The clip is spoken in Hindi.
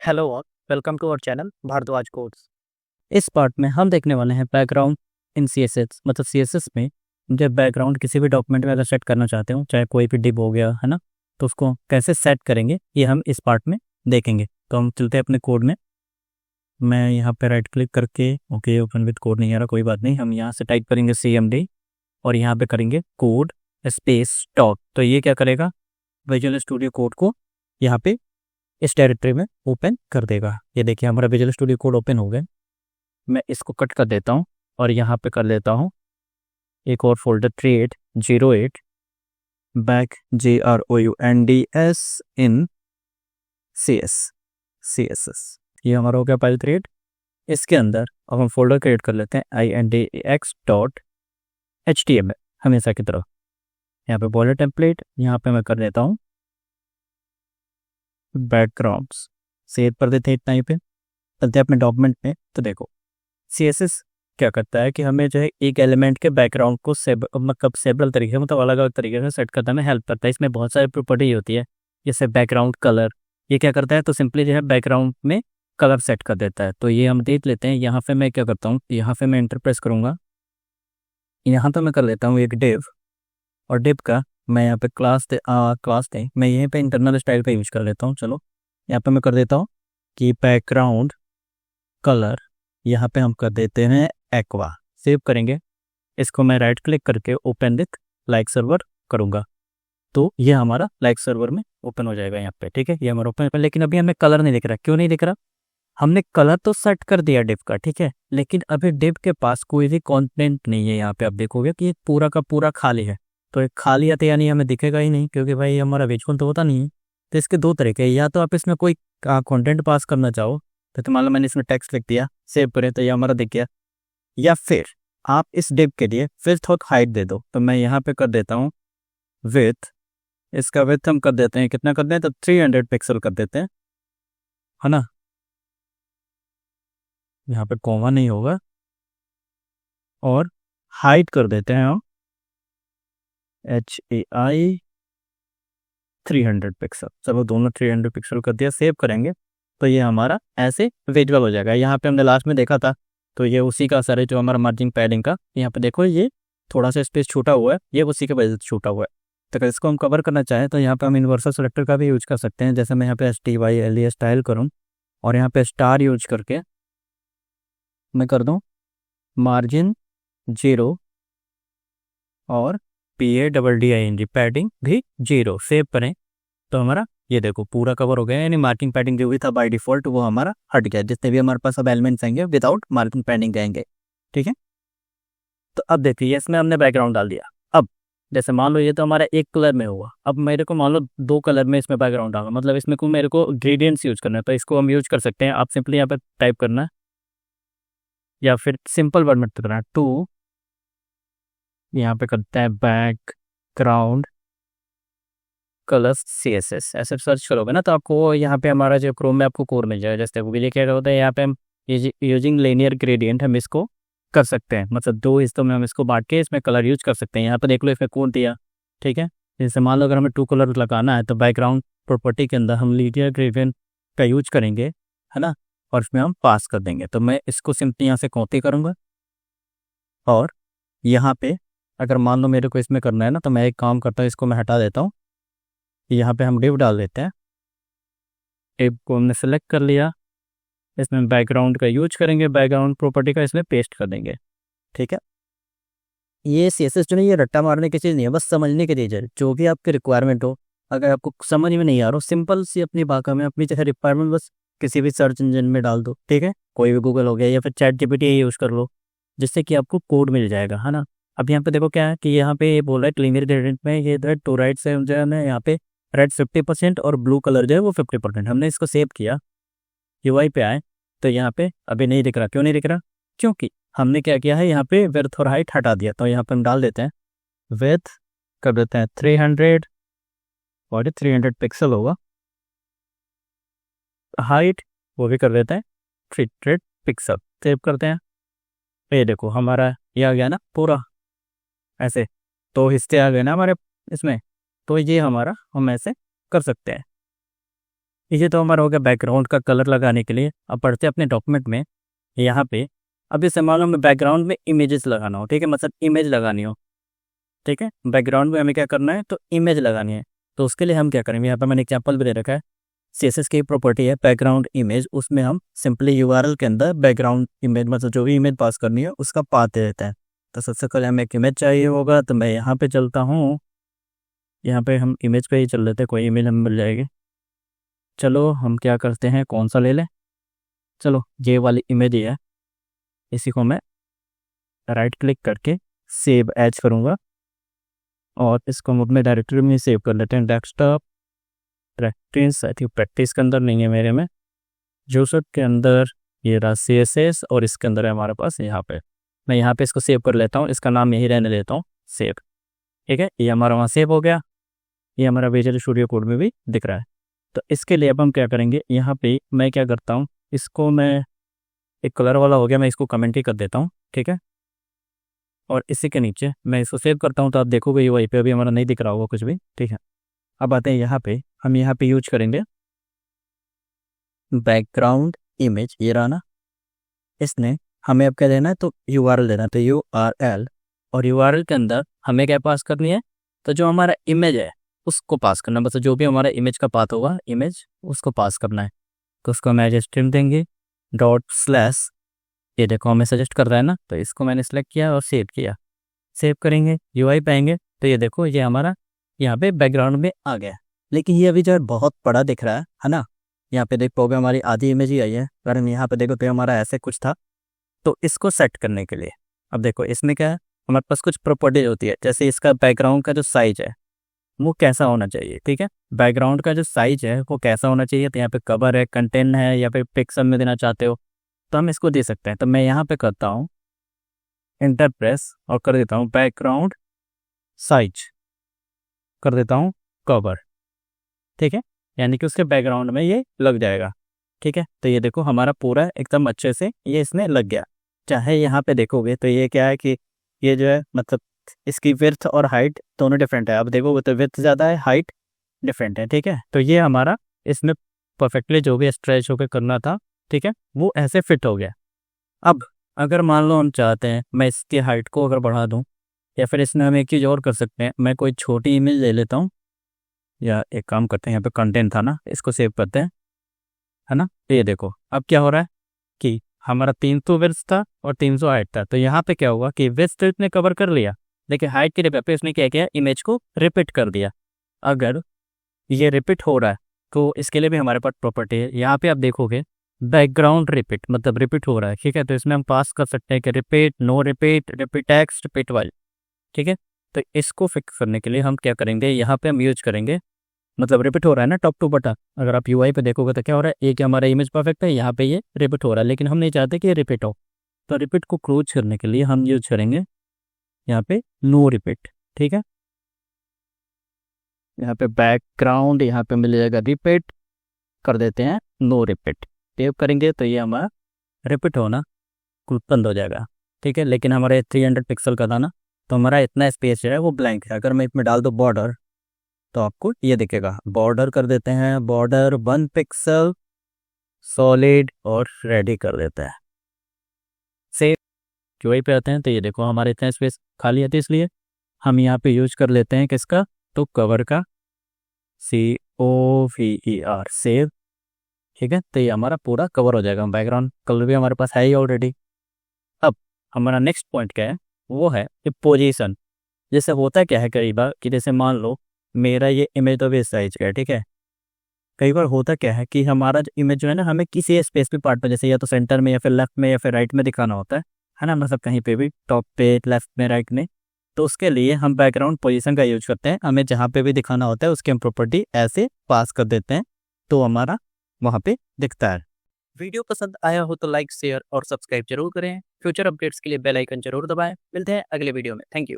हेलो और welcome to our channel Bhardwaj codes. इस पार्ट में हम देखने वाले हैं बैकग्राउंड इन सीएसएस। मतलब सीएसएस में जब बैकग्राउंड किसी भी डॉक्यूमेंट में अगर सेट करना चाहते हो, चाहे कोई भी डिप हो गया है ना, तो उसको कैसे सेट करेंगे ये हम इस पार्ट में देखेंगे। तो हम चलते हैं अपने कोड में। मैं यहाँ पे राइट क्लिक करके ओके ओपन विद कोड नहीं आ रहा, कोई बात नहीं। हम यहाँ से टाइप करेंगे CMD और यहाँ पे करेंगे कोड स्पेस टॉप। तो ये क्या करेगा, विजुअल स्टूडियो कोड को यहाँ पे इस डायरेक्टरी में ओपन कर देगा। ये देखिए हमारा विजुअल स्टूडियो कोड ओपन हो गया। मैं इसको कट कर देता हूँ और यहाँ पे कर लेता हूँ एक और फोल्डर क्रिएट 08 बैक GROUNDS इन CSS। ये हमारा हो गया फाइल क्रिएट। इसके अंदर अब हम फोल्डर क्रिएट कर लेते हैं index.html हमेशा की तरह। यहाँ पे बॉर्डर टेम्पलेट, यहाँ पे मैं कर देता हूँ बैकग्राउंड्स। सेव कर देते हैं इतना ही पे। चलते हैं अपने डॉक्यूमेंट में। तो देखो CSS क्या करता है कि हमें जो है एक एलिमेंट के बैकग्राउंड को मतलब सेवरल तरीके मतलब अलग अलग तरीके से सेट करने में हेल्प करता है। इसमें बहुत सारी प्रॉपर्टी होती है, जैसे बैकग्राउंड कलर। ये क्या करता है, तो सिंपली जो है बैकग्राउंड में कलर सेट कर देता है। तो ये हम देख लेते हैं। यहाँ पे मैं क्या करता हूँ, यहाँ पे मैं इंटर प्रेस करूँगा। यहाँ पे मैं कर लेता हूँ एक डिव, और डिव का मैं यहाँ पे क्लास दे मैं यहीं पे इंटरनल स्टाइल का यूज कर लेता हूँ। चलो यहाँ पे मैं कर देता हूँ कि बैकग्राउंड कलर, यहाँ पे हम कर देते हैं एक्वा। सेव करेंगे इसको। मैं राइट क्लिक करके ओपन विथ लाइक सर्वर करूँगा, तो ये हमारा लाइक सर्वर में ओपन हो जाएगा यहाँ पे। ठीक है, ये हमारा ओपन। लेकिन अभी हमें कलर नहीं दिख रहा। क्यों नहीं दिख रहा, हमने कलर तो सेट कर दिया डिव का, ठीक है, लेकिन अभी डिव के पास कोई भी कंटेंट नहीं है। यहाँ पे आप देखोगे कि ये पूरा का पूरा खाली है। तो एक खाली है तो यानी हमें दिखेगा ही नहीं, क्योंकि भाई हमारा विजुअल तो होता नहीं है। तो इसके दो तरीके हैं, या तो आप इसमें कोई कंटेंट पास करना चाहो, तो मान लो मैंने इसमें टेक्स्ट लिख दिया, सेव करें तो ये हमारा दिख गया। या फिर आप इस डिव के लिए विड्थ और हाइट दे दो। तो मैं यहाँ पे कर देता हूँ विथ, इसका विथ हम कर देते हैं, कितना कर दें, तो 300 पिक्सल कर देते हैं, है ना। यहाँ पे कॉमा नहीं होगा। और हाइट कर देते हैं हम HAI 300 पिक्सल। चलो दोनों 300 पिक्सल कर दिया। सेव करेंगे तो ये हमारा ऐसे विजुअल हो जाएगा। यहाँ पे हमने लास्ट में देखा था, तो ये उसी का असर है जो हमारा मार्जिन पैडिंग का। यहाँ पे देखो ये थोड़ा सा स्पेस छूटा हुआ है, ये उसी के वजह से छूटा हुआ है। तो अगर इसको हम कवर करना चाहें तो यहाँ पे हम यूनिवर्सल सेलेक्टर का भी यूज कर सकते हैं। जैसे मैं यहाँ पे STYLE स्टाइल करूँ और यहाँ पे स्टार यूज करके मैं कर दूँ मार्जिन 0 और PADDING पैडिंग भी 0। सेव करें तो हमारा ये देखो पूरा कवर हो गया। यानी मार्किंग पैडिंग जो भी था बाय डिफॉल्ट वो हमारा हट गया। जितने भी हमारे पास अब एलिमेंट्स आएंगे विदाउट मार्किंग पैडिंग आएंगे। ठीक है, तो अब देखिए इसमें हमने बैकग्राउंड डाल दिया। अब जैसे मान लो ये तो हमारा एक कलर में हुआ, अब मेरे को मान लो दो कलर में इसमें बैकग्राउंड डालना, मतलब इसमें को मेरे को ग्रेडियंट्स यूज करना है। तो इसको हम यूज कर सकते हैं। आप सिंपली यहाँ पे टाइप करना है, या फिर सिंपल वर्ड में करना है टू, यहाँ पे करते हैं बैकग्राउंड कलर्स CSS। ऐसे सर्च करोगे ना तो आपको यहाँ पे हमारा जो क्रोम में आपको कोड मिल जाएगा। जैसे वो भी लिखा होता है यहाँ पे हम यूजिंग लीनियर ग्रेडियंट हम इसको कर सकते हैं। मतलब दो हिस्सों में हम इसको बांट के इसमें कलर यूज कर सकते हैं। यहाँ पे देख लो इसमें कोड दिया। ठीक है, जैसे मान लो अगर हमें 2 कलर लगाना है तो बैकग्राउंड प्रॉपर्टी के अंदर हम लीनियर ग्रेडियंट का यूज करेंगे, है ना, और इसमें हम पास कर देंगे। तो मैं इसको सिंपली यहाँ से कॉपी करूँगा और यहाँ पे अगर मान लो मेरे को इसमें करना है ना, तो मैं एक काम करता हूँ, इसको मैं हटा देता हूँ। यहाँ पे हम डिव डाल देते हैं। डिव को हमने सेलेक्ट कर लिया, इसमें बैकग्राउंड का यूज करेंगे, बैकग्राउंड प्रॉपर्टी का इसमें पेस्ट कर देंगे। ठीक है, ये CSS जो नहीं, ये रट्टा मारने की चीज़ नहीं है, बस समझने के लिए है। जो भी आपकी रिक्वायरमेंट हो, अगर आपको समझ में नहीं आ रहा हो, सिंपल सी अपनी भाषा में अपनी चाहे रिक्वायरमेंट बस किसी भी सर्च इंजन में डाल दो। ठीक है, कोई भी गूगल हो गया या फिर ChatGPT यूज़ कर लो, जिससे कि आपको कोड मिल जाएगा, है ना। अब यहाँ पे देखो क्या है कि यहाँ पे ये बोल रहा है क्लीनर ग्रेडियंट में ये टू राइट से जो है ना, यहाँ पे रेड 50% और ब्लू कलर जो है वो 50%। हमने इसको सेव किया, UI पे आए तो यहाँ पे अभी नहीं दिख रहा। क्यों नहीं दिख रहा, क्योंकि हमने क्या किया है, यहाँ पे विड्थ और हाइट हटा दिया। तो यहाँ पे हम डाल देते हैं विड्थ कर देते हैं 300 और 300 पिक्सल होगा। हाइट वो भी कर देते हैं 300 पिक्सल। सेव करते हैं। ये देखो हमारा ये आ गया ना पूरा ऐसे, तो हिस्से आ गए ना हमारे इसमें। तो ये हमारा हम ऐसे कर सकते हैं। ये तो हमारा हो गया बैकग्राउंड का कलर लगाने के लिए। अब पढ़ते हैं अपने डॉक्यूमेंट में। यहाँ पे अब जैसे मान लो हमें बैकग्राउंड में इमेजेस लगाना हो, ठीक है, मतलब इमेज लगानी हो, ठीक है, बैकग्राउंड में हमें क्या करना है, तो इमेज लगानी है। तो उसके लिए हम क्या करेंगे, यहाँ पर मैंने एग्जाम्पल भी दे रखा है। CSS की प्रॉपर्टी है बैकग्राउंड इमेज, उसमें हम सिंपली URL के अंदर बैकग्राउंड इमेज मतलब जो भी इमेज पास करनी है उसका पाथ दे देते हैं। तो सबसे पहले हमें एक इमेज चाहिए होगा, तो मैं यहाँ पे चलता हूँ। यहाँ पे हम इमेज पे ही चल लेते हैं, कोई इमेज हमें मिल जाएगी। चलो हम क्या करते हैं, कौन सा ले लें, चलो ये वाली इमेज ही है। इसी को मैं राइट क्लिक करके सेव एज करूँगा और इसको हम अपने डायरेक्टरी में सेव कर लेते हैं। Desktop practice, I think practice के अंदर नहीं है मेरे में, जोसेफ के अंदर ये रहा CSS और इसके अंदर है हमारे पास यहाँ पे। मैं यहाँ पे इसको सेव कर लेता हूँ, इसका नाम यही रहने देता हूँ, सेव। ठीक है, ये हमारा वहाँ सेव हो गया। ये हमारा विजुअल स्टूडियो कोड में भी दिख रहा है। तो इसके लिए अब हम क्या करेंगे, यहाँ पे मैं क्या करता हूँ, इसको मैं एक कलर वाला हो गया, मैं इसको कमेंट ही कर देता हूँ, ठीक है। और इसी के नीचे मैं इसको सेव करता हूँ, तो आप देखोगे ये वहीं पे अभी हमारा नहीं दिख रहा होगा कुछ भी, ठीक है। अब आते हैं यहाँ पे, हम यहाँ पे यूज करेंगे बैकग्राउंड इमेज, ये रहा ना। इसने हमें अब क्या देना है, तो URL देना है, तो URL, और URL के अंदर हमें क्या पास करनी है, तो जो हमारा इमेज है उसको पास करना है, मतलब जो भी हमारा इमेज का पाथ होगा, इमेज उसको पास करना है। तो उसको हम एज स्ट्रीम देंगे ./ ये देखो हमें सजेस्ट कर रहा है ना, तो इसको मैंने सेलेक्ट किया और सेव किया। सेव करेंगे, UI पे आएंगे, तो ये देखो ये हमारा यहाँ पे बैकग्राउंड में आ गया। लेकिन ये अभी जो है बहुत बड़ा दिख रहा है ना। यहाँ पे देख पाओगे हमारी आधी इमेज ही आई है, कारण यहाँ पे देखो तो हमारा ऐसे कुछ था। तो इसको सेट करने के लिए अब देखो इसमें क्या है, हमारे पास कुछ प्रॉपर्टीज होती है, जैसे इसका बैकग्राउंड का जो साइज है वो कैसा होना चाहिए, ठीक है। बैकग्राउंड का जो साइज है वो कैसा होना चाहिए, तो यहाँ पे कवर है, कंटेंट है, या फिर पिक्सल में देना चाहते हो तो हम इसको दे सकते हैं। तो मैं यहाँ पे करता हूँ एंटर प्रेस और कर देता हूँ बैकग्राउंड साइज, कर देता हूँ कवर, ठीक है, यानी कि उसके बैकग्राउंड में ये लग जाएगा, ठीक है। तो ये देखो हमारा पूरा एकदम अच्छे से ये इसमें लग गया। चाहे यहाँ पे देखोगे तो ये क्या है कि ये जो है मतलब इसकी विड्थ और हाइट दोनों डिफरेंट है। अब देखोगे तो विड्थ ज़्यादा है, हाइट डिफरेंट है, ठीक है। तो ये हमारा इसमें परफेक्टली जो भी स्ट्रेच होकर करना था, ठीक है, वो ऐसे फिट हो गया। अब अगर मान लो हम चाहते हैं मैं इसकी हाइट को अगर बढ़ा दूँ, या फिर इसमें हम एक चीज़ और कर सकते हैं, मैं कोई छोटी इमेज ले लेता हूँ, या एक काम करते हैं, यहाँ पे कंटेंट था ना, इसको सेव करते हैं, है ना। तो ये देखो अब क्या हो रहा है कि हमारा 300 विड्थ था और 300 हाइट था। तो यहाँ पे क्या हुआ कि विड्थ तो इसने कवर कर लिया, लेकिन हाइट के जगह पे इसने क्या किया, इमेज को रिपीट कर दिया। अगर ये रिपीट हो रहा है तो इसके लिए भी हमारे पास प्रॉपर्टी है। यहाँ पे आप देखोगे बैकग्राउंड रिपीट, मतलब रिपीट हो रहा है, ठीक है। तो इसमें हम पास कर सकते हैं कि repeat, no repeat, repeat X, repeat Y, ठीक है। तो इसको फिक्स करने के लिए हम क्या करेंगे, यहाँ पे हम यूज करेंगे, मतलब रिपीट हो रहा है ना टॉप टू बटन। अगर आप UI पे देखोगे तो क्या हो रहा है, एक हमारा इमेज परफेक्ट है, यहाँ पे ये रिपीट हो रहा है, लेकिन हम नहीं चाहते कि ये रिपीट हो। तो रिपीट को क्लोज करने के लिए हम यूज करेंगे यहाँ पे नो रिपीट, ठीक है। यहाँ पे बैकग्राउंड, यहाँ पे मिल जाएगा रिपीट, कर देते हैं नो रिपीट। सेव करेंगे तो ये हमारा रिपीट होना बंद हो जाएगा, ठीक है। लेकिन हमारे 300 पिक्सल का था ना, तो हमारा इतना स्पेस जो है वो ब्लैंक है। अगर मैं इसमें डाल दो बॉर्डर तो आपको ये दिखेगा। बॉर्डर कर देते हैं, बॉर्डर 1 पिक्सल सॉलिड और रेडी कर देते हैं। सेव क्यूआई पे आते हैं, तो ये देखो हमारे इतना स्पेस खाली है, तो इसलिए हम यहाँ पे यूज कर लेते हैं किसका, तो कवर का, COVER, सेव, ठीक है। तो ये हमारा पूरा कवर हो जाएगा। बैकग्राउंड कलर भी हमारे पास है ही ऑलरेडी। अब हमारा नेक्स्ट पॉइंट क्या है, वो है कि पोजीशन। जैसे होता क्या है कई बार कि जैसे मान लो मेरा ये इमेज तो इस साइज का है, ठीक है। कई बार होता क्या है कि हमारा जो इमेज जो है ना, हमें किसी स्पेसिफिक पार्ट में, जैसे या तो सेंटर में या फिर लेफ्ट में या फिर राइट में दिखाना होता है ना, मतलब कहीं पे भी टॉप पे, लेफ्ट में, राइट में। तो उसके लिए हम बैकग्राउंड पोजीशन का यूज करते हैं। हमें जहाँ पे भी दिखाना होता है उसकी हम प्रॉपर्टी ऐसे पास कर देते हैं, तो हमारा वहाँ पे दिखता है। वीडियो पसंद आया हो तो लाइक, शेयर और सब्सक्राइब जरूर करें। फ्यूचर अपडेट्स के लिए बेल आइकन जरूर दबाएं। मिलते हैं अगले वीडियो में। Thank you.